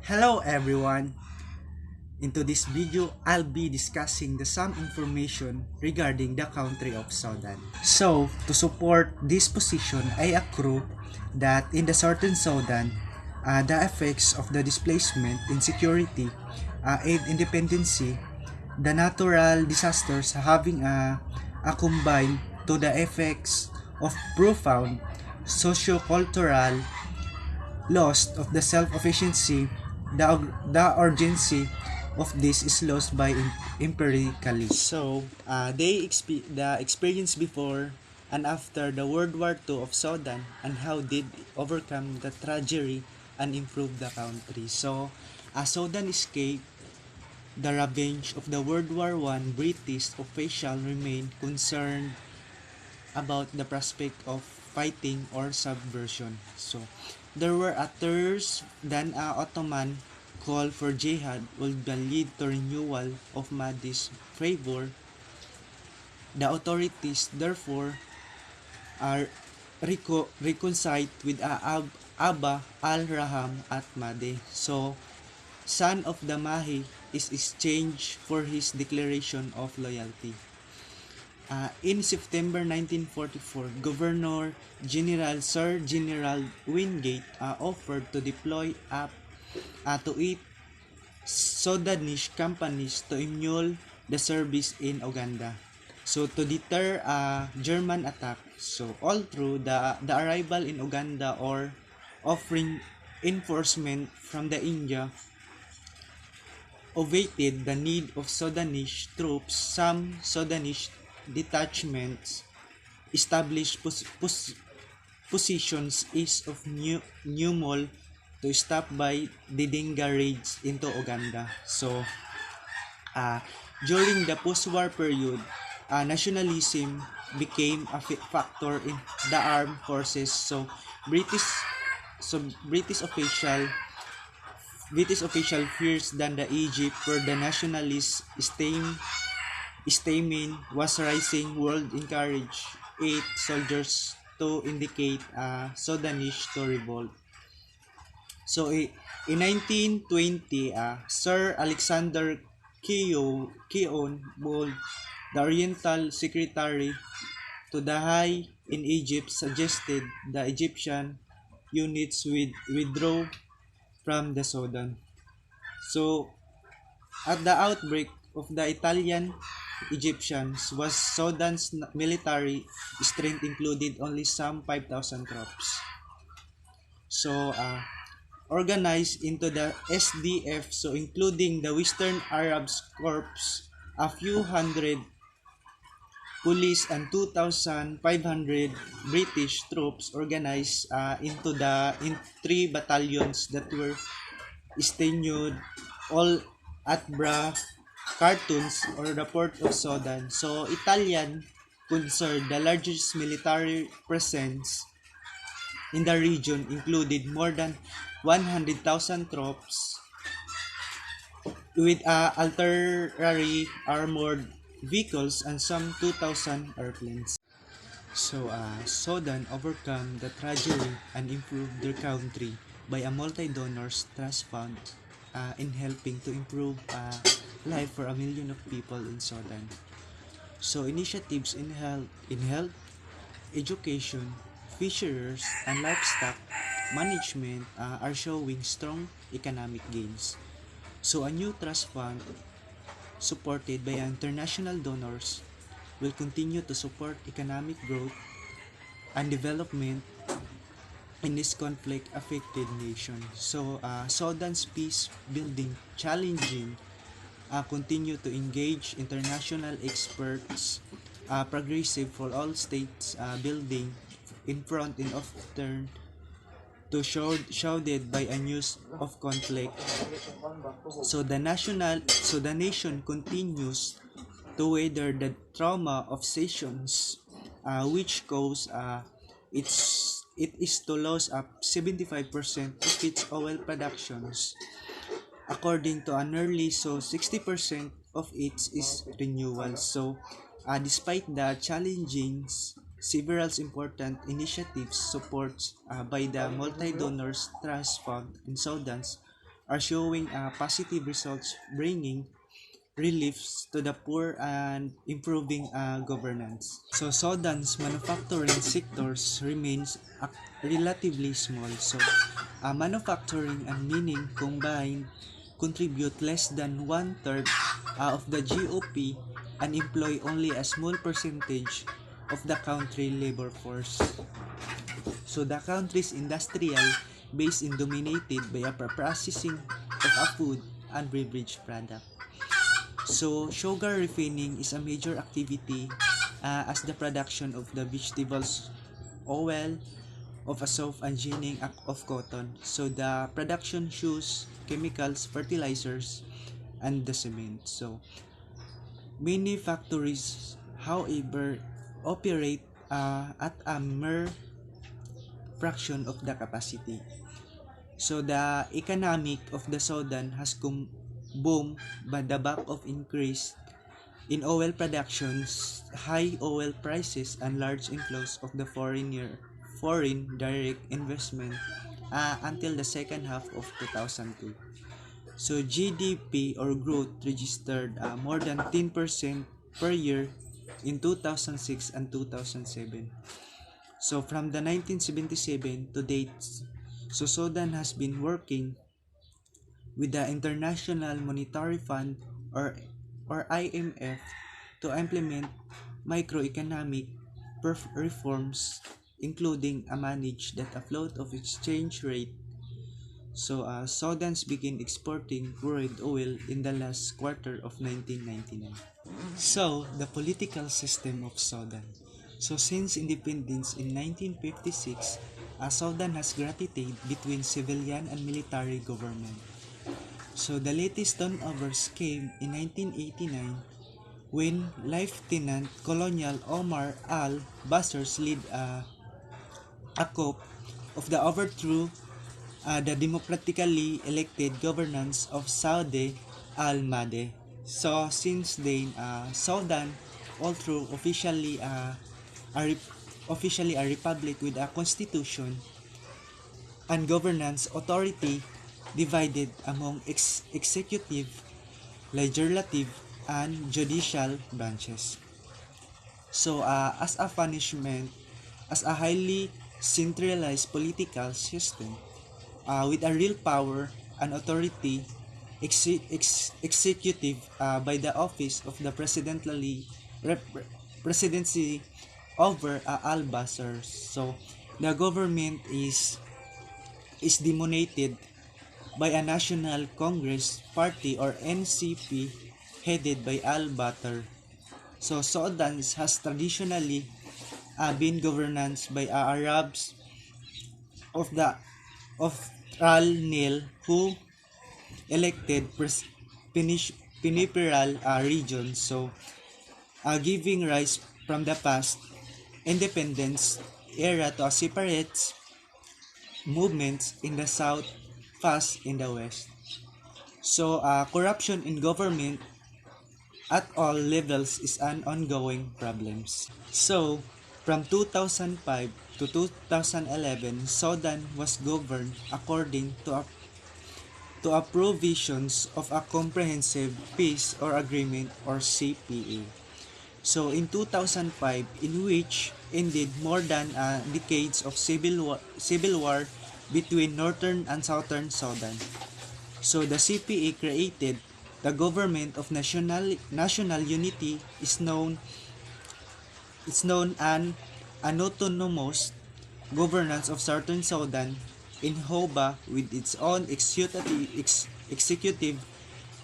Hello everyone! Into this video, I'll be discussing some information regarding the country of Sudan. So, to support this position, I accrue that in the certain Sudan, the effects of the displacement, insecurity, aid independency, the natural disasters having a combined to the effects of profound socio-cultural loss of the self-efficiency, the urgency of this is lost by empirically. So, the experience before and after the World War II of Sudan and how did overcome the tragedy and improve the country. So, Sudan escaped the revenge of the World War I. British officials remained concerned about the prospect of fighting or subversion. So, there were others than Ottoman call for jihad would lead to renewal of Mahdi's favor. The authorities therefore are reconciled with Abba al-Raham at Mahdi. So, son of the Mahi is exchanged for his declaration of loyalty. In September 1944, Governor General Sir General Wingate offered to deploy up to 8 Sudanese companies to emulate the service in Uganda. So to deter a German attack. So all through the arrival in Uganda or offering enforcement from the India obviated the need of Sudanese troops. Some Sudanese detachments established positions east of New to stop by the Dinga raids into Uganda. So, during the post-war period, nationalism became a factor in the armed forces. So, British so British official fears than the Egypt where the nationalist stamen was rising. World encouraged 8 soldiers to indicate Sudanese to revolt. So in 1920, Sir Alexander Keown Bold, the Oriental Secretary to the High in Egypt, suggested the Egyptian units withdraw from the Sudan. So, at the outbreak of the Italian Egyptians was Sudan's military strength included only some 5,000 troops. So, organized into the SDF, so including the Western Arab Corps, a few hundred police and 2,500 British troops organized in 3 battalions that were stationed all at Khartoums or the port of Sudan. So Italian concerned the largest military presence in the region included more than 100,000 troops with artillery, armored vehicles, and some 2,000 airplanes. So, Sudan overcome the tragedy and improved their country by a multi-donors trust fund in helping to improve life for a million of people in Sudan. So, initiatives in health, education, fisheries, and livestock management are showing strong economic gains. So, a new trust fund supported by international donors will continue to support economic growth and development in this conflict-affected nation. So, Sudan's peace building challenging continue to engage international experts, progressive for all states building in front and often to shrouded by a news of conflict. So the nation continues to weather the trauma of sessions, which cause it is to lose up 75% of its oil productions. According to an early, so 60% of it is renewal. So, despite the challenges, several important initiatives supported by the multi-donors trust fund in Sudan's are showing positive results, bringing reliefs to the poor and improving governance. So Sudan's manufacturing sectors remains relatively small. So manufacturing and mining combined contribute less than one-third of the GOP and employ only a small percentage of the country labor force. So the country's industrial base is dominated by a processing of a food and beverage product. So sugar refining is a major activity as the production of the vegetables oil of a soap and ginning of cotton. So the production shoes, chemicals, fertilizers, and the cement. So many factories, however, operate at a mere fraction of the capacity. So the economic of the Sudan has boomed by the back of increase in oil productions, high oil prices, and large inflows of the foreign direct investment until the second half of 2002. So GDP or growth registered more than 10% per year in 2006 and 2007. So from the 1977 to date, so Sudan has been working with the International Monetary Fund or IMF to implement microeconomic reforms including a manage that a float of exchange rate. So Sudan's began exporting crude oil in the last quarter of 1999. So the political system of Sudan. So since independence in 1956, Sudan has graduated between civilian and military government. So the latest turnovers came in 1989 when Lieutenant Colonel Omar al-Bashir's led a coup of the overthrew the democratically elected governance of Saudi al-Mahdi. So since then, Sudan, although officially a republic with a constitution and governance authority divided among executive, legislative, and judicial branches. So as a punishment, as a highly centralized political system, with a real power and authority executive by the office of the presidency over al-Bashir. So the government is dominated by a National Congress Party or NCP headed by al-Bashir. So Sudan has traditionally been governed by Arabs of al-Nil who elected Peninsula region. So giving rise from the past independence era to a separate movements in the south, fast in the west. So corruption in government at all levels is an ongoing problem. So from 2005 to 2011, Sudan was governed according to a provisions of a comprehensive peace or agreement or CPA. So in 2005, in which ended more than decades of civil war between northern and southern Sudan. So the CPA created the government of national unity is known an autonomous governance of southern Sudan in Hoba with its own executive,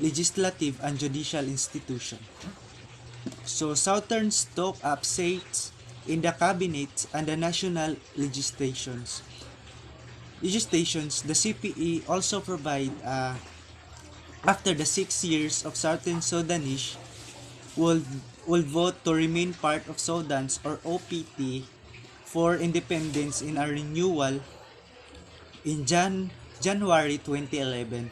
legislative, and judicial institution. So Southern took up seats in the cabinet and the national legislations. The CPE also provide after the 6 years of Southern Sudanese will vote to remain part of Sudan's or OPT for independence in a renewal in January 2011.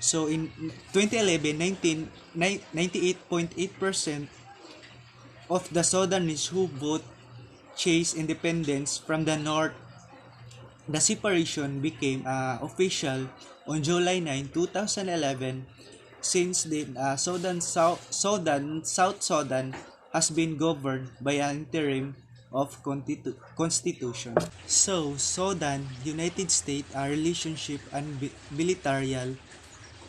So in 2011, 98.8% of the Sudanese who vote chase independence from the North The separation became official on July 9, 2011. Since then, South Sudan has been governed by an interim of constitution. So, Sudan, United States, relationship and bilateral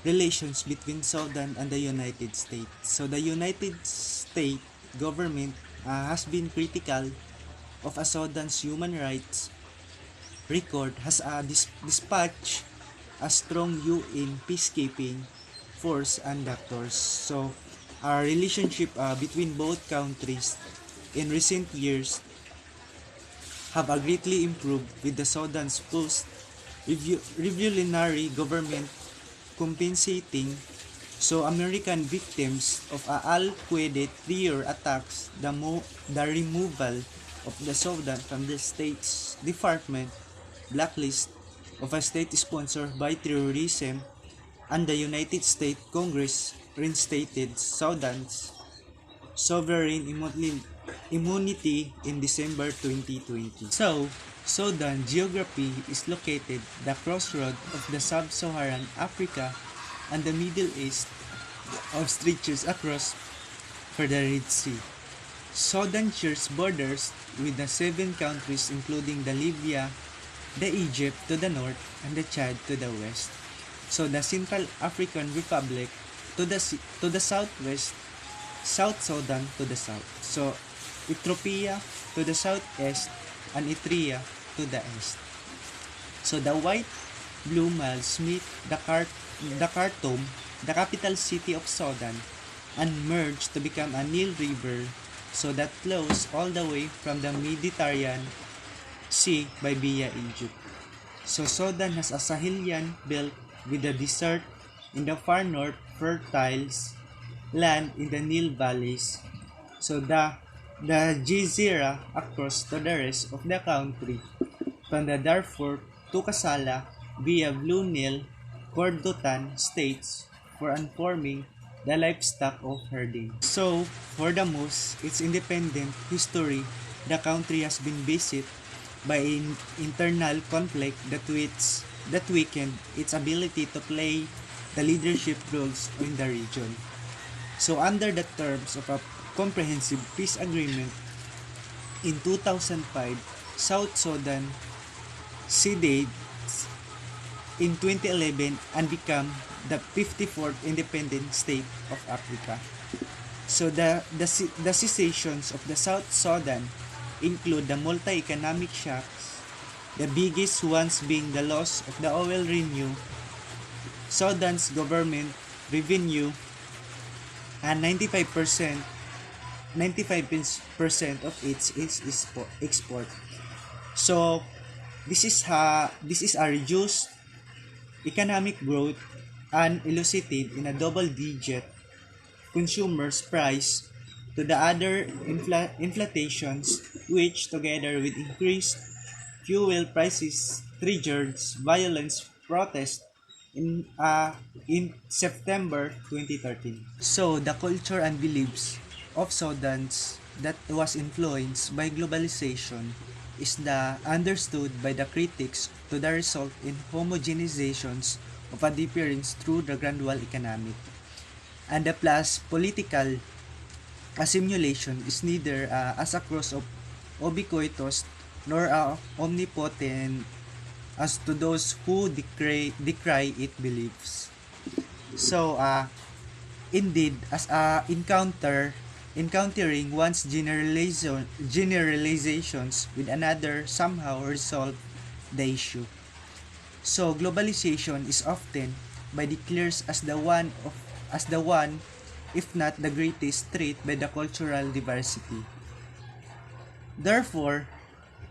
relations between Sudan and the United States. So, the United States government has been critical of Sudan's human rights record, has dispatched a strong UN peacekeeping force and doctors. So, our relationship between both countries in recent years have greatly improved with the Sudan's post-revolutionary government compensating so American victims of Al-Qaeda terror attacks, the removal of the Sudan from the State's Department blacklist of a state sponsored by terrorism, and the United States Congress reinstated Sudan's sovereign immunity in December 2020. So, Sudan geography is located the crossroad of the sub-Saharan Africa and the Middle East of stretches across for the Red Sea. Sudan shares borders with the 7 countries including the Libya, the Egypt to the north, and the Chad to the west. So the Central African Republic to the southwest, South Sudan to the south. So Ethiopia to the southeast and Eritrea to the east. So the white blue miles meet the Khartoum, the capital city of Sudan, and merge to become a Nile River, so that flows all the way from the Mediterranean Sea by via Egypt. So Sudan has a Sahelian belt with the desert in the far north, fertile land in the Nile valleys. So the Jazeera across to the rest of the country, from the Darfur to Kassala via Blue Nile, Kordofan states for informing the livestock of herding. So, for the most its independent history, the country has been beset by an internal conflict that weakened its ability to play the leadership roles in the region. So, under the terms of a comprehensive peace agreement in 2005, South Sudan ceded in 2011 and become the 54th independent state of Africa. So the cessations of the South Sudan include the multi-economic shocks, the biggest ones being the loss of the oil revenue, Sudan's government revenue, and 95% of its is export. So this is a reduced economic growth and elicited in a double-digit consumers price to the other inflations, which together with increased fuel prices triggered violent protests in September 2013. So the culture and beliefs of Sudans that was influenced by globalization is understood by the critics to the result in homogenizations of a difference through the gradual economic. And the plus political assimilation is neither as a cross of ubiquitous nor omnipotent as to those who decry it beliefs. So, indeed, as encountering one's generalizations with another somehow resolve the issue. So globalization is often by declares as the one, if not the greatest threat by the cultural diversity. Therefore,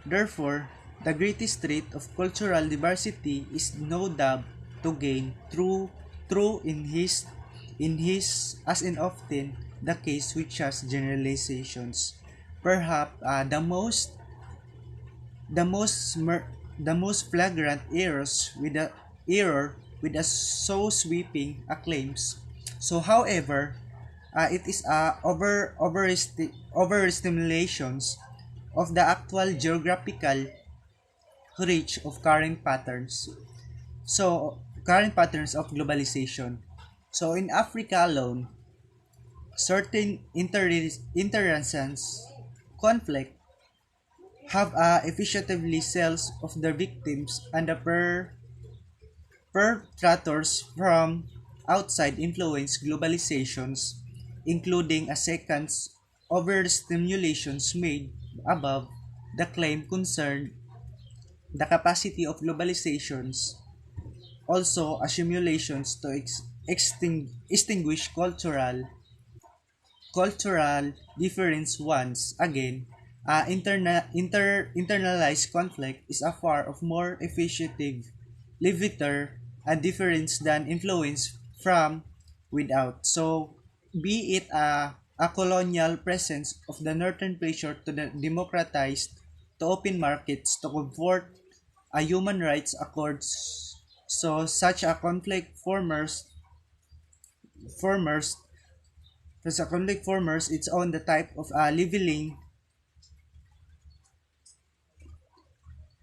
the greatest threat of cultural diversity is no doubt to gain true in his as in often the case with such generalizations. Perhaps the most flagrant error with a so sweeping acclaims. So, however, it is overestimations of the actual geographical reach of current patterns. So, current patterns of globalization. So, in Africa alone, certain interactions, conflict, have efficiently cells of the victims and the perpetrators from outside influence globalizations, including a second's overstimulations made above the claim concerned the capacity of globalizations, also accumulations to extinguish cultural difference once again. Internalized conflict is a far of more efficient limiter and difference than influence from without. So, be it a colonial presence of the northern pressure to the democratized to open markets to comfort a human rights accords. So, such a formers, such a conflict formers its own the type of leveling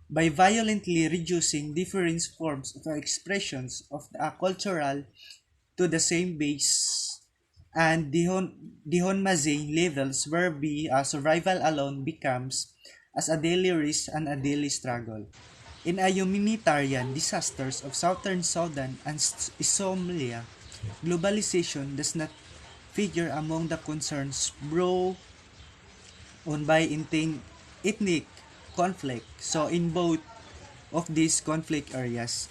by violently reducing different forms of expressions of the cultural to the same base and dehonmazing levels where survival alone becomes as a daily risk and a daily struggle. In a humanitarian disasters of southern Sudan and Somalia, globalization does not figure among the concerns brought on by ethnic conflict. So in both of these conflict areas,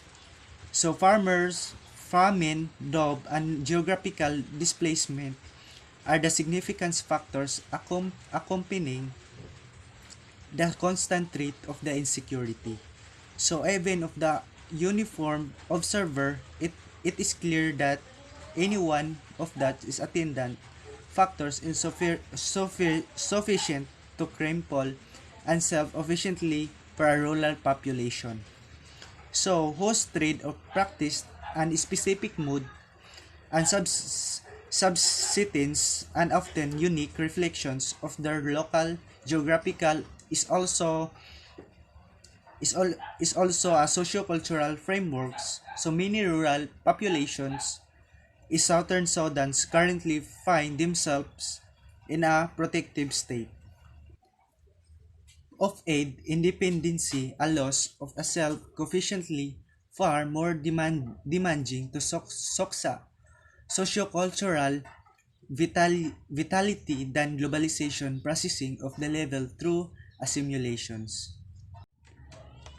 so farmers, famine, drought, and geographical displacement are the significant factors accompanying the constant threat of the insecurity. So even of the uniform observer, it is clear that any one of that is attendant factors sufficient to cripple and self-efficiently for a rural population. So, host trade or practice and specific mood and subsistence and often unique reflections of their local geographical is also a socio-cultural frameworks. So many rural populations in southern Sudan currently find themselves in a protective state of aid independency, a loss of a self coefficiently far more demanding to Socsci sociocultural vitality than globalization processing of the level through assimilations.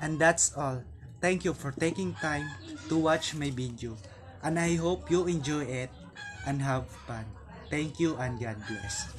And that's all. Thank you for taking time to watch my video. And I hope you enjoy it and have fun. Thank you and God bless.